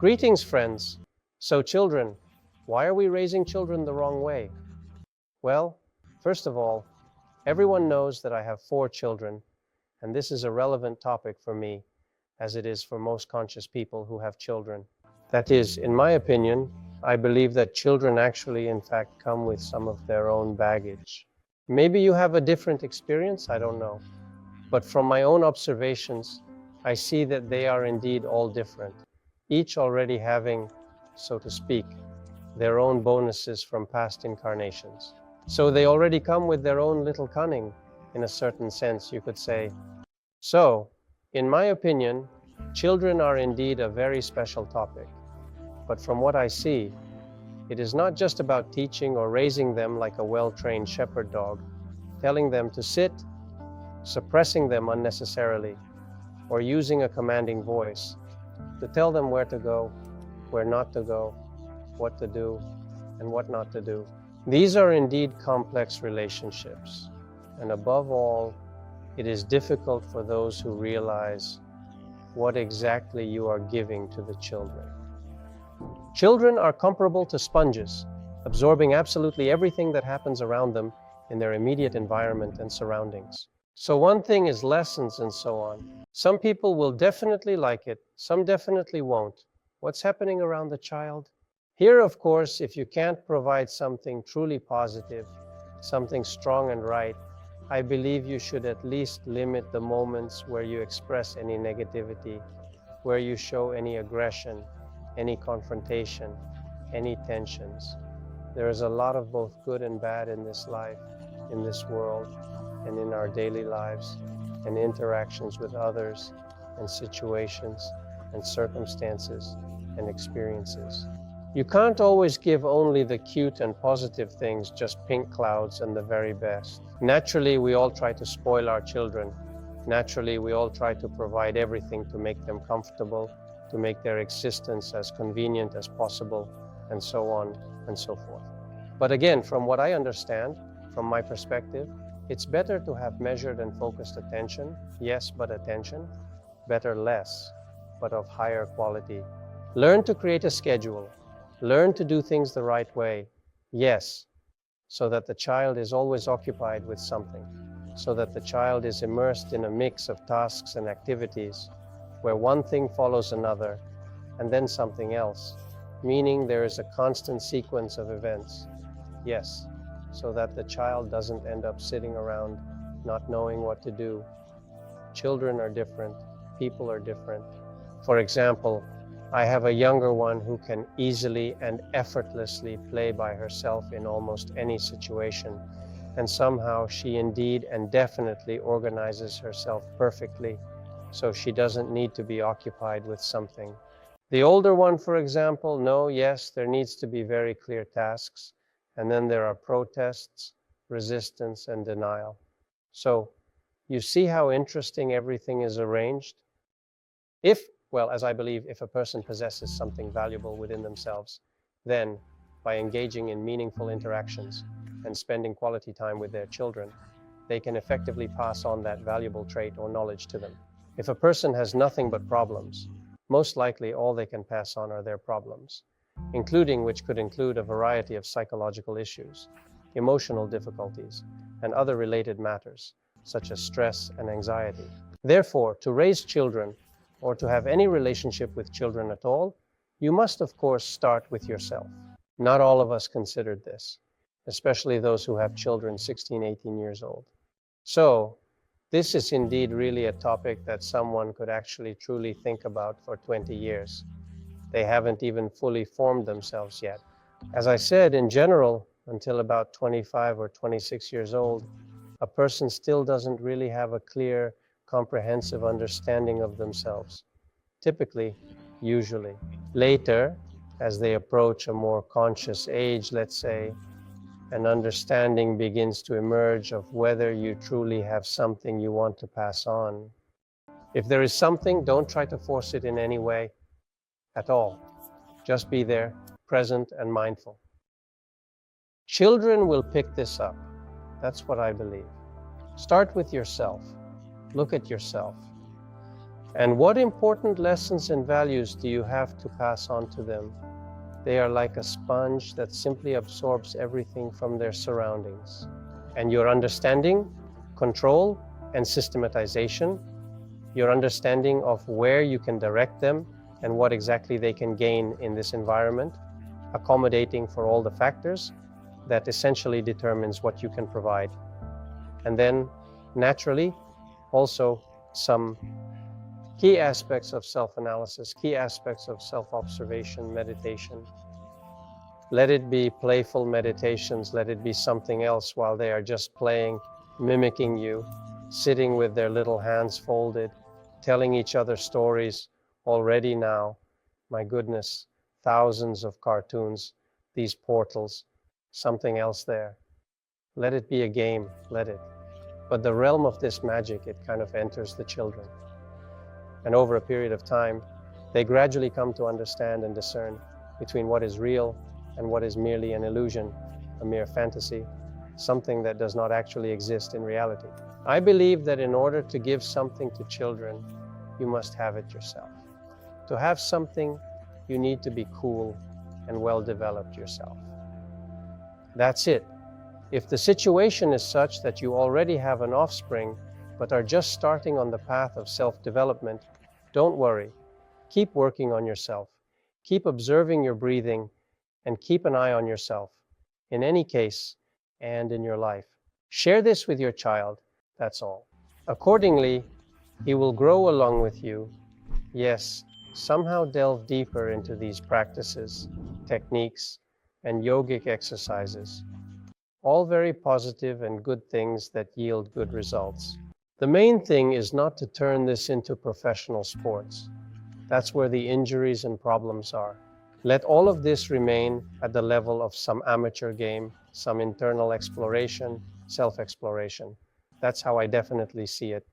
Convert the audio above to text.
Greetings, friends. So, children, why are we raising children the wrong way? Well, first of all, everyone knows that I have 4 children, and this is a relevant topic for me, as it is for most conscious people who have children. That is, in my opinion, I believe that children actually, in fact, come with some of their own baggage. Maybe you have a different experience, I don't know. But from my own observations, I see that they are indeed all different, each already having, so to speak, their own bonuses from past incarnations. So they already come with their own little cunning, in a certain sense, you could say. So, in my opinion, children are indeed a very special topic. But from what I see, it is not just about teaching or raising them like a well-trained shepherd dog, telling them to sit, suppressing them unnecessarily, or using a commanding voice to tell them where to go, where not to go, what to do, and what not to do. These are indeed complex relationships, and above all, it is difficult for those who realize what exactly you are giving to the children. Children are comparable to sponges, absorbing absolutely everything that happens around them in their immediate environment and surroundings. So one thing is lessons and so on. Some people will definitely like it, some definitely won't. What's happening around the child? Here, of course, if you can't provide something truly positive, something strong and right, I believe you should at least limit the moments where you express any negativity, where you show any aggression, any confrontation, any tensions. There is a lot of both good and bad in this life, in this world, and in our daily lives, and interactions with others, and situations, and circumstances, and experiences. You can't always give only the cute and positive things, just pink clouds and the very best. Naturally, we all try to spoil our children. Naturally, we all try to provide everything to make them comfortable, to make their existence as convenient as possible, and so on and so forth. But again, from what I understand, from my perspective, it's better to have measured and focused attention, yes, but attention. Better less, but of higher quality. Learn to create a schedule. Learn to do things the right way, yes, so that the child is always occupied with something, so that the child is immersed in a mix of tasks and activities, where one thing follows another, and then something else, meaning there is a constant sequence of events, yes, so that the child doesn't end up sitting around not knowing what to do. Children are different, people are different. For example, I have a younger one who can easily and effortlessly play by herself in almost any situation, and somehow she indeed and definitely organizes herself perfectly, so she doesn't need to be occupied with something. The older one, for example, no, yes, there needs to be very clear tasks, and then there are protests, resistance, and denial. So, you see how interesting everything is arranged? Well, as I believe, if a person possesses something valuable within themselves, then, by engaging in meaningful interactions and spending quality time with their children, they can effectively pass on that valuable trait or knowledge to them. If a person has nothing but problems, most likely all they can pass on are their problems, which could include a variety of psychological issues, emotional difficulties, and other related matters, such as stress and anxiety. Therefore, to raise children, or to have any relationship with children at all, you must, of course, start with yourself. Not all of us considered this, especially those who have children 16, 18 years old. So, this is indeed really a topic that someone could actually truly think about for 20 years. They haven't even fully formed themselves yet. As I said, in general, until about 25 or 26 years old, a person still doesn't really have a clear, comprehensive understanding of themselves. Typically, usually. Later, as they approach a more conscious age, let's say, an understanding begins to emerge of whether you truly have something you want to pass on. If there is something, don't try to force it in any way at all. Just be there, present and mindful. Children will pick this up. That's what I believe. Start with yourself. Look at yourself. And what important lessons and values do you have to pass on to them? They are like a sponge that simply absorbs everything from their surroundings. And your understanding, control, and systematization, your understanding of where you can direct them and what exactly they can gain in this environment, accommodating for all the factors, that essentially determines what you can provide. And then, naturally, also some key aspects of self-analysis, key aspects of self-observation, meditation. Let it be playful meditations, let it be something else while they are just playing, mimicking you, sitting with their little hands folded, telling each other stories. Already now, my goodness, thousands of cartoons, these portals, something else there. Let it be a game, let it. But the realm of this magic, it kind of enters the children. And over a period of time, they gradually come to understand and discern between what is real and what is merely an illusion, a mere fantasy, something that does not actually exist in reality. I believe that in order to give something to children, you must have it yourself. To have something, you need to be cool and well developed yourself. That's it. If the situation is such that you already have an offspring, but are just starting on the path of self-development, don't worry. Keep working on yourself. Keep observing your breathing and keep an eye on yourself, in any case and in your life. Share this with your child, that's all. Accordingly, he will grow along with you. Yes, somehow delve deeper into these practices, techniques, and yogic exercises. All very positive and good things that yield good results. The main thing is not to turn this into professional sports. That's where the injuries and problems are. Let all of this remain at the level of some amateur game, some internal exploration, self-exploration. That's how I definitely see it.